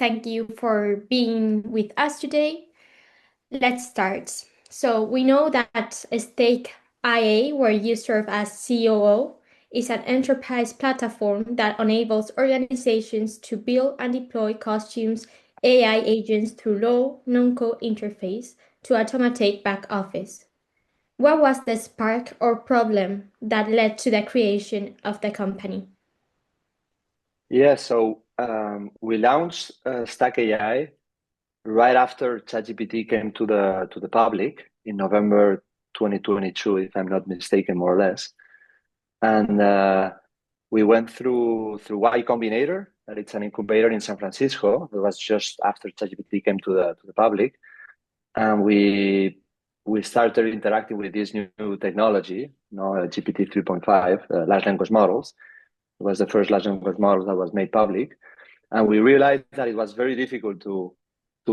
Thank you for being with us today. Let's start. So, we know that StackAI, where you serve as COO, is an enterprise platform that enables organizations to build and deploy costumes AI agents through low, no-code interface to automate back office. What was the spark or problem that led to the creation of the company? Yeah, so we launched Stack AI right after ChatGPT came to the public in November 2022, if I'm not mistaken, more or less. And we went through Y Combinator, that it's an incubator in San Francisco. It was just after ChatGPT came to the public, and we started interacting with this new technology, GPT 3.5, large language models. It was the first large language model that was made public. And we realized that it was very difficult to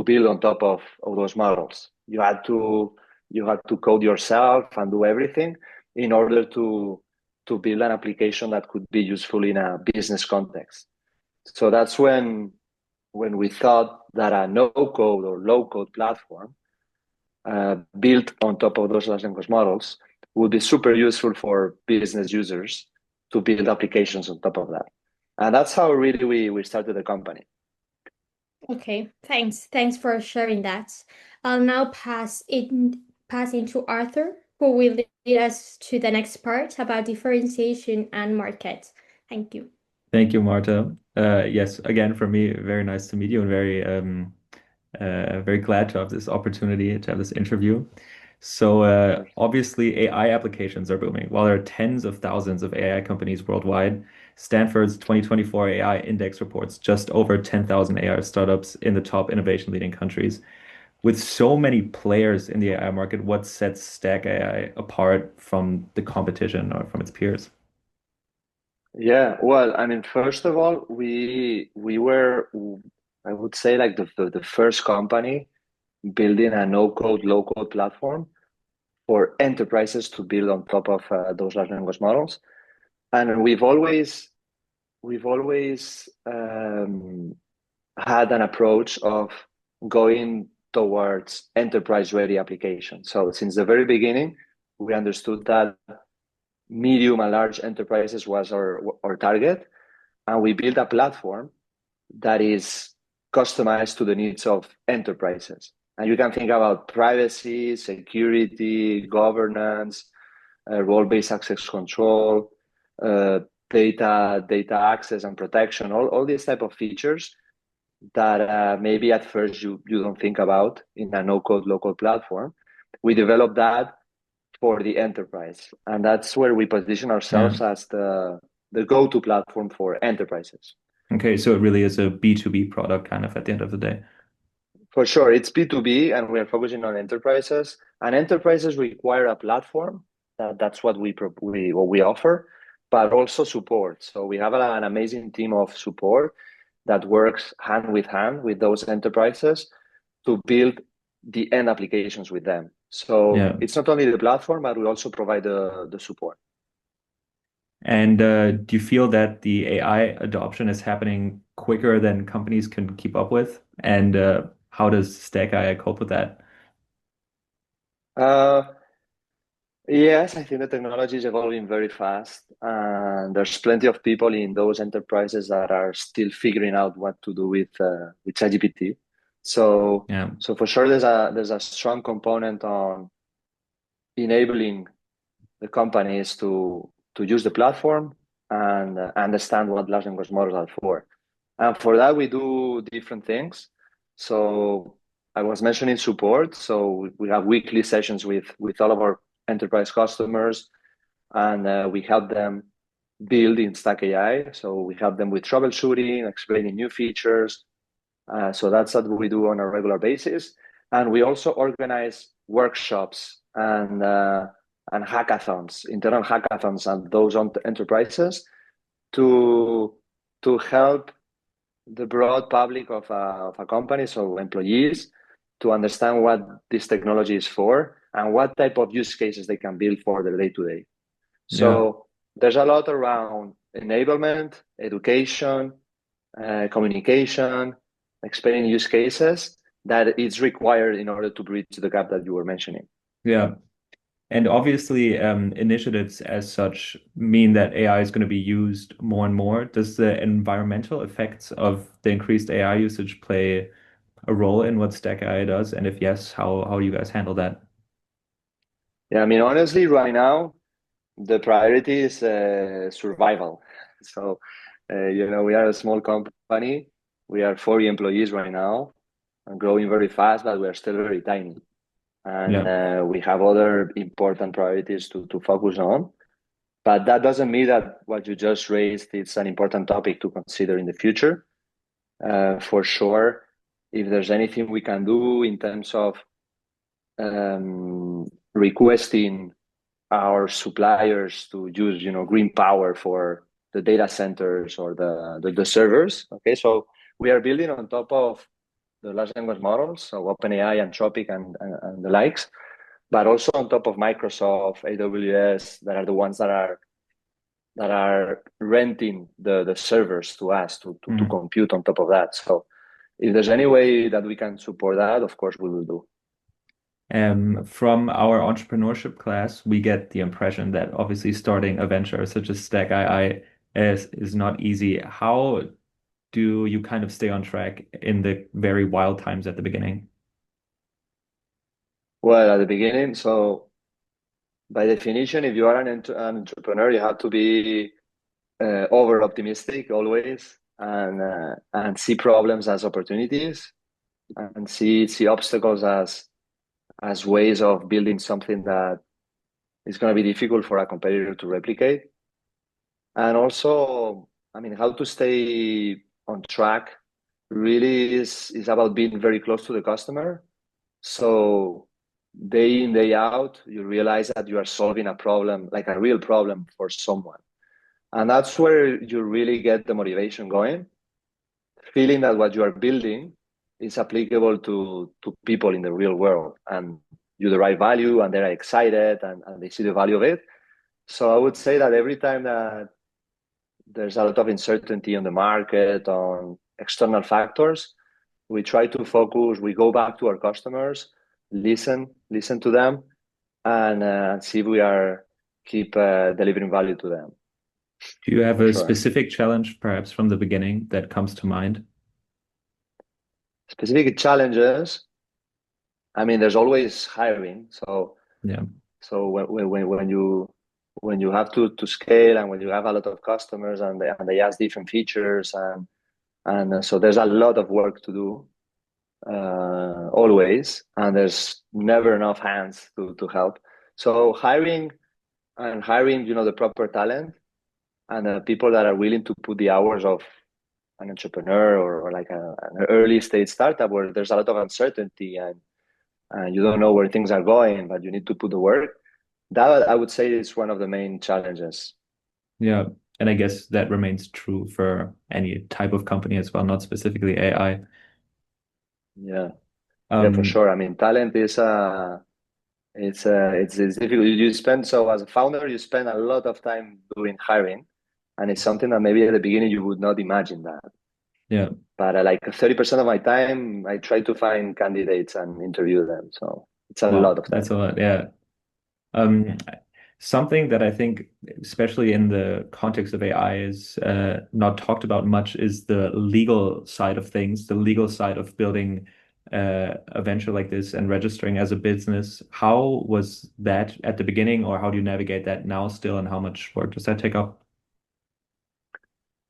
build on top of those models. You had to code yourself and do everything in order to build an application that could be useful in a business context. So that's when we thought that a no-code or low-code platform built on top of those large language models would be super useful for business users to build applications on top of that. And that's how really we started the company. Okay, thanks. Thanks for sharing that. I'll now pass into Arthur, who will lead us to the next part about differentiation and market. Thank you. Thank you, Marta. Yes, again, for me, very nice to meet you and very glad to have this opportunity to have this interview. So, obviously, AI applications are booming. While there are tens of thousands of AI companies worldwide, Stanford's 2024 AI Index reports just over 10,000 AI startups in the top innovation leading countries. With so many players in the AI market, what sets Stack AI apart from the competition or from its peers? Yeah, well, I mean, first of all, we were, I would say, like the first company building a no-code, low-code platform for enterprises to build on top of those large language models. And we've always had an approach of going towards enterprise-ready applications. So since the very beginning, we understood that medium and large enterprises was our target, and we built a platform that is customized to the needs of enterprises. And you can think about privacy, security, governance, role-based access control, uh, data access and protection, all these type of features that maybe at first you don't think about in a no-code local platform. We developed that for the enterprise, and that's where we position Yeah. ourselves as the go-to platform for enterprises. Okay, so it really is a B2B product kind of at the end of the day. For sure, it's B2B, and we are focusing on enterprises. And enterprises require a platform. That's what we offer, but also support. So we have an amazing team of support that works hand with hand with those enterprises to build the end applications with them. So Yeah. it's not only the platform, but we also provide the support. And do you feel that the AI adoption is happening quicker than companies can keep up with? And how does Stack AI cope with that? Uh, Yes, I think the technology is evolving very fast, and there's plenty of people in those enterprises that are still figuring out what to do with ChatGPT. So, Yeah. so for sure, there's a strong component on enabling the companies to use the platform and understand what large language models are for. And for that, we do different things. So I was mentioning support. So we have weekly sessions with all of our enterprise customers, and we help them build in Stack AI. So we help them with troubleshooting, explaining new features. So that's what we do on a regular basis. And we also organize workshops and hackathons, internal hackathons, and those on enterprises to help the broad public of a company, so employees, to understand what this technology is for and what type of use cases they can build for their day to day. Yeah. So there's a lot around enablement, education, communication, explaining use cases that it's required in order to bridge the gap that you were mentioning. Yeah. And obviously, initiatives as such mean that AI is going to be used more and more. Does the environmental effects of the increased AI usage play a role in what StackAI does? And if yes, how do you guys handle that? Yeah, I mean, honestly, right now, the priority is survival. So, we are a small company. We are 40 employees right now and growing very fast, but we are still very tiny. And Yeah. we have other important priorities to focus on. But that doesn't mean that what you just raised is an important topic to consider in the future. For sure, if there's anything we can do in terms of requesting our suppliers to use, green power for the data centers or the servers. Okay, so we are building on top of the large language models, so OpenAI, Anthropic, and the likes, but also on top of Microsoft, AWS, that are the ones that are renting the servers to us to Mm. compute on top of that. So if there's any way that we can support that, of course we will do. From our entrepreneurship class, we get the impression that obviously starting a venture such as StackAI is not easy. How do you kind of stay on track in the very wild times at the beginning? Well, at the beginning, so by definition, if you are an entrepreneur, you have to be over optimistic always, and see problems as opportunities, and see obstacles as ways of building something that is going to be difficult for a competitor to replicate. And also, I mean, how to stay on track really is about being very close to the customer. So day in, day out, you realize that you are solving a problem, like a real problem for someone. And that's where you really get the motivation going, feeling that what you are building is applicable to people in the real world, and you derive value and they're excited, and they see the value of it. So I would say that every time that there's a lot of uncertainty on the market, on external factors, we try to focus, we go back to our customers, listen to them, and see if we are keep delivering value to them, Do you have for a sure. specific challenge, perhaps from the beginning, that comes to mind? Specific challenges, I mean, there's always hiring. Yeah. So when you have to scale, and when you have a lot of customers, and they ask different features, and so there's a lot of work to do, always, and there's never enough hands to help. So hiring, the proper talent, and people that are willing to put the hours of an entrepreneur, or like an early stage startup where there's a lot of uncertainty, and you don't know where things are going, but you need to put the work. That I would say is one of the main challenges. Yeah. And I guess that remains true for any type of company as well, not specifically AI. Yeah, yeah, for Um, sure. I mean, talent is it's difficult. You spend, so as a founder, you spend a lot of time doing hiring, and it's something that maybe at the beginning you would not imagine that. yeah. But like 30% of my time, I try to find candidates and interview them. So it's a lot Wow, of that's time. a lot. Yeah. Um, Something that I think, especially in the context of AI, is not talked about much is the legal side of things, the legal side of building a venture like this and registering as a business. How was that at the beginning, or how do you navigate that now still, and how much work does that take up?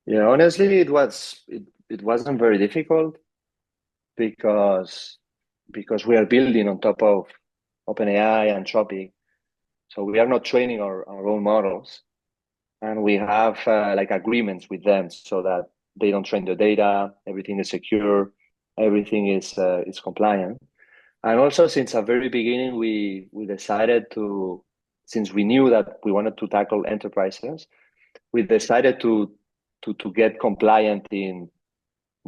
Yeah, honestly, it wasn't very difficult, because we are building on top of OpenAI and Anthropic. So we are not training our own models, and we have like agreements with them, so that they don't train the data, everything is secure, everything is compliant. And also, since the very beginning, we decided to, since we knew that we wanted to tackle enterprises, we decided to get compliant in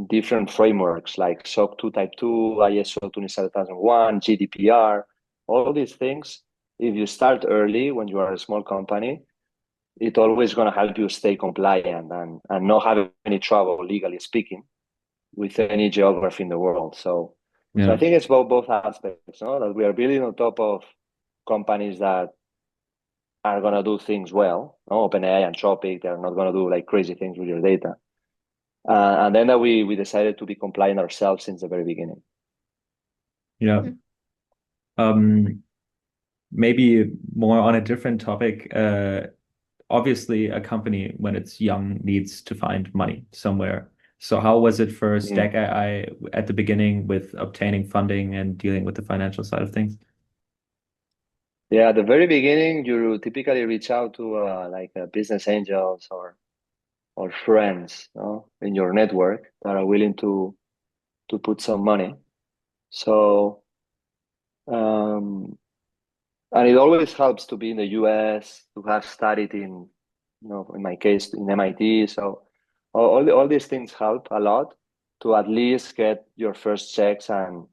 different frameworks like SOC 2 Type 2, ISO 27001, GDPR, all these things. If you start early when you are a small company, it's always going to help you stay compliant, and not have any trouble legally speaking. with any geography in the world. So I Yeah. think it's both aspects, no? That we are building on top of companies that are gonna do things well. No? OpenAI and Tropic, they're not gonna do like crazy things with your data. And then that we decided to be compliant ourselves since the very beginning. Yeah. Um, Maybe more on a different topic. Obviously, a company when it's young needs to find money somewhere. So how was it for Mm. StackAI at the beginning with obtaining funding and dealing with the financial side of things? Yeah, at the very beginning, you typically reach out to business angels or friends, no, in your network that are willing to put some money. So um, and it always helps to be in the US, to have studied in, in my case, in MIT. So all these things help a lot to at least get your first checks and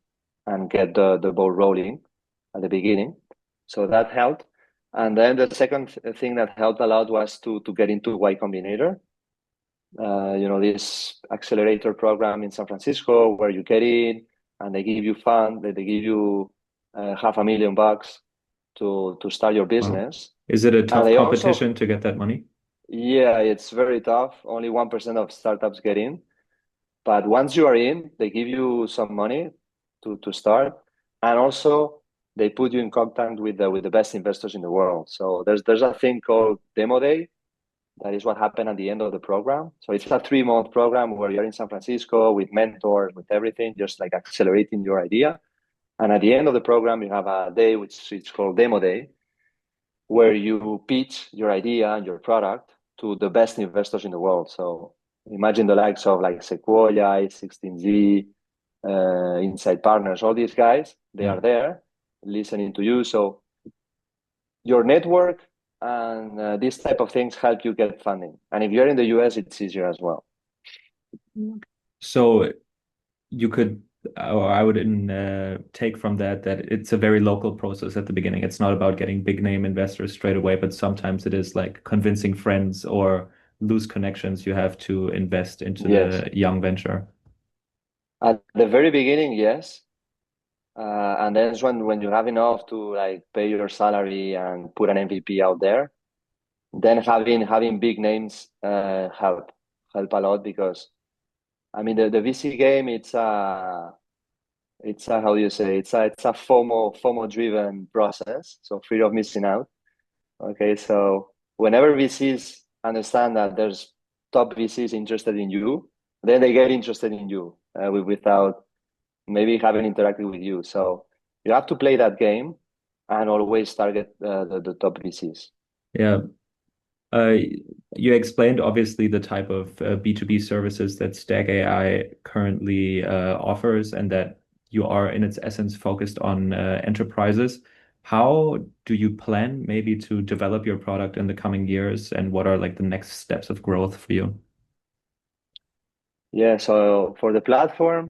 get the ball rolling at the beginning. So that helped. And then the second thing that helped a lot was to get into Y Combinator, this accelerator program in San Francisco where you get in and they give you fund, they give you $500,000 to start your Wow. business. Is it a And tough they also, competition to get that money? yeah, it's very tough. Only 1% of startups get in. But once you are in, they give you some money to start. And also they put you in contact with the best investors in the world. So there's a thing called Demo Day. That is what happened at the end of the program. So it's a 3-month program where you're in San Francisco with mentors, with everything, just like accelerating your idea. And at the end of the program, you have a day which is called Demo Day, where you pitch your idea and your product to the best investors in the world. So imagine the likes of like Sequoia, 16Z, Inside Partners, all these guys, they Yeah. are there listening to you. So your network and these type of things help you get funding. And if you're in the US, it's easier as well. So you could, or I would take from that that it's a very local process at the beginning. It's not about getting big name investors straight away, but sometimes it is like convincing friends or loose connections you have to invest into Yes. the young venture. At the very beginning, yes. And then it's when you have enough to like pay your salary and put an MVP out there, then having big names help a lot because I mean the VC game it's a how do you say it's a FOMO driven process, so fear of missing out. Okay, so whenever VCs understand that there's top VCs interested in you, then they get interested in you without maybe having interacted with you. So you have to play that game and always target the top VCs. Yeah. Uh, you explained obviously the type of B2B services that Stack AI currently offers and that you are in its essence focused on enterprises. How do you plan maybe to develop your product in the coming years and what are like the next steps of growth for you? Yeah, so for the platform,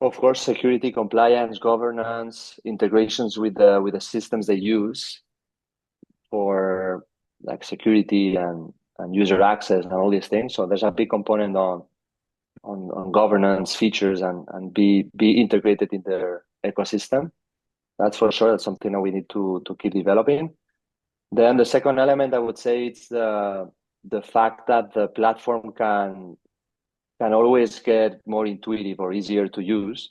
of course, security, compliance, governance, integrations with the systems they use for like security and user access and all these things. So there's a big component on governance features and be integrated in their ecosystem. That's for sure. That's something that we need to keep developing. Then the second element I would say it's the fact that the platform can always get more intuitive or easier to use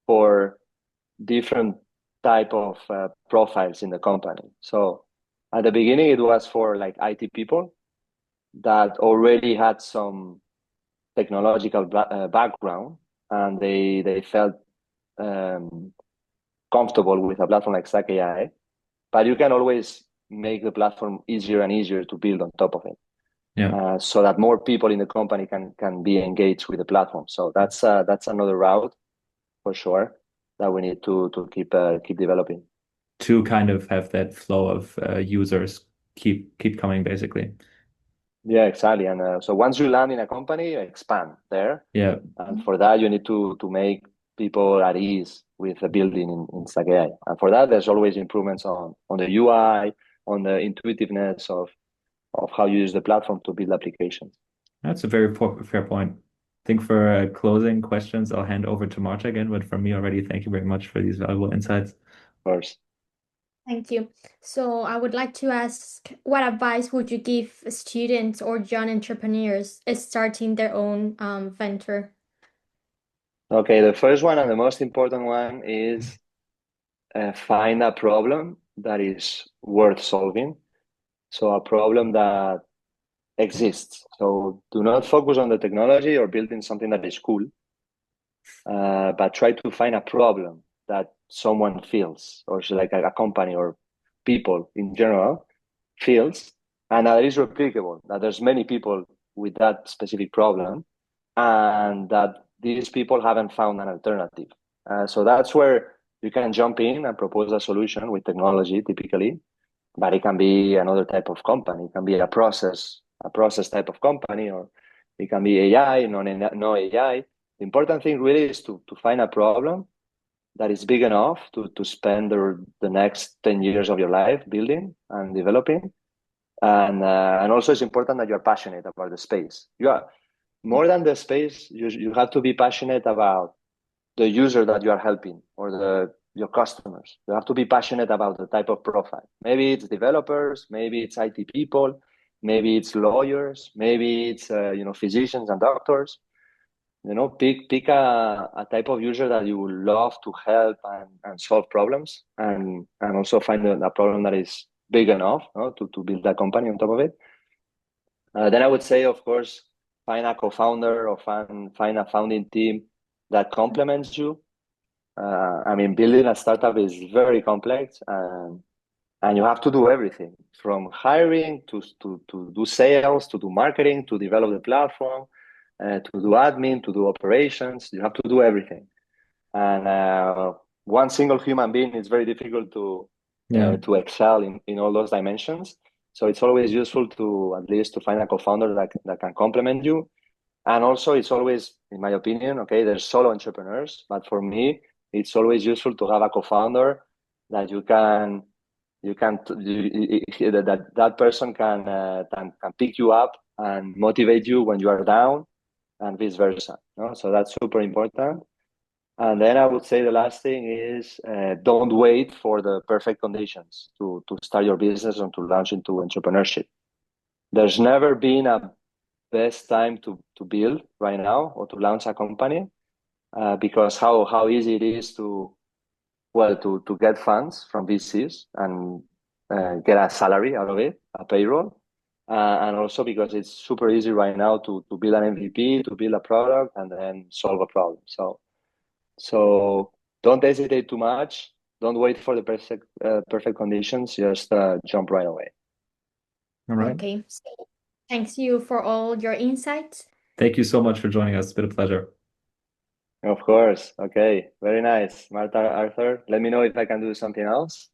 for different type of profiles in the company. So at the beginning, it was for like IT people that already had some technological background and they felt um, comfortable with a platform like StackAI. But you can always make the platform easier and easier to build on top of it, Yeah. so that more people in the company can be engaged with the platform. So that's another route for sure that we need to keep developing. To kind of have that flow of users keep coming basically. Yeah, exactly. And so once you land in a company, expand there. Yeah. And for that, you need to make people at ease with the building in Stack AI. And for that, there's always improvements on the UI, on the intuitiveness of how you use the platform to build applications. That's a very fair point. think for closing questions, I'll hand over to Marta again. But from me already, thank you very much for these valuable insights. Of course. Thank you. So I would like to ask, what advice would you give students or young entrepreneurs starting their own venture? Okay, the first one and the most important one is find a problem that is worth solving. So a problem that exists. So do not focus on the technology or building something that is cool, but try to find a problem that someone feels, or like a company or people in general feels, and that is replicable, that there's many people with that specific problem, and that these people haven't found an alternative. So that's where you can jump in and propose a solution with technology typically, but it can be another type of company. It can be a process type of company, or it can be AI, no AI. The important thing really is to find a problem that is big enough to spend the next 10 years of your life building and developing. And also it's important that you're passionate about the space. You are more than the space, you have to be passionate about the user that you are helping or your customers. You have to be passionate about the type of profile. Maybe it's developers, maybe it's IT people, maybe it's lawyers, maybe it's physicians and doctors. Pick a type of user that you would love to help and solve problems, and also find a problem that is big enough, to build a company on top of it. Then I would say, of course, find a co-founder or find a founding team that complements you. Building a startup is very complex, and you have to do everything from hiring to do sales, to do marketing, to develop the platform, to do admin, to do operations. You have to do everything. And one single human being is very difficult Yeah. to excel in all those dimensions. So it's always useful to at least to find a co-founder that can complement you. And also it's always, in my opinion, okay, there's solo entrepreneurs, but for me, it's always useful to have a co-founder that that person can pick you up and motivate you when you are down, and vice versa. So that's super important. And then I would say the last thing is don't wait for the perfect conditions to start your business and to launch into entrepreneurship. There's never been a best time to build right now or to launch a company, because how easy it is to get funds from VCs and get a salary out of it, a payroll. And also because it's super easy right now to build an MVP, to build a product, and then solve a problem. So don't hesitate too much. Don't wait for the perfect conditions. Just jump right away. All right. Okay, so thanks you for all your insights. Thank you so much for joining us. It's been a pleasure. Of course. Okay. Very nice. Martha, Arthur, let me know if I can do something else.